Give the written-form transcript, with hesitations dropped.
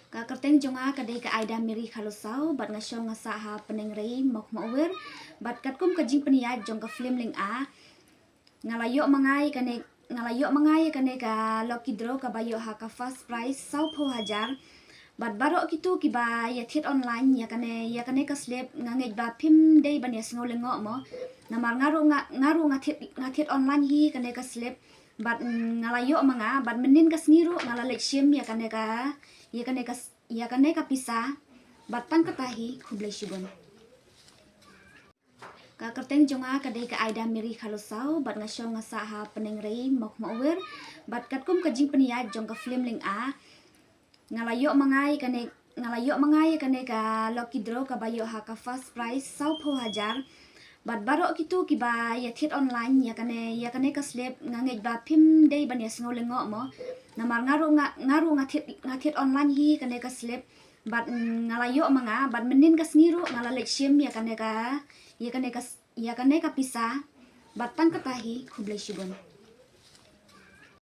Ka kerteng jonga kadai ka aida miri khalusau bat ngasyo ngasa ha penengrei mok mawir bat katkum ka jing penia jong ka film ling a ngalayo mangai kane ka lucky draw ka bayo ha ka first prize 1,000 bat barok kitu ki ba ya thit online ya kane ka slip ngangej ba phim dei ban yes ngolengo mo namar ngaru ngathit online hi kane ka slip bat ngalayo manga bat menin ka sniru ngalalek shim ya kane ka pisa bat tang katahi khublai shibon ka kerteng jonga kadai ka aida miri khalusau bat ngasyo ngasa ha penengrei mok mawir bat katkum ka jing penia jong ka film ling a ngalayo mangai kane ka lucky draw ka bayo ha ka first prize 1,000 bat barok kitu ki ba ya thit online ya kane ka slip ngangej ba phim dei ban yes ngolengo mo namar ngaru ngathit online hi kane ka slip bat ngalayo manga bat menin ka sniru ngalalek shim ya kane ka pisa bat tang katahi khublai shibon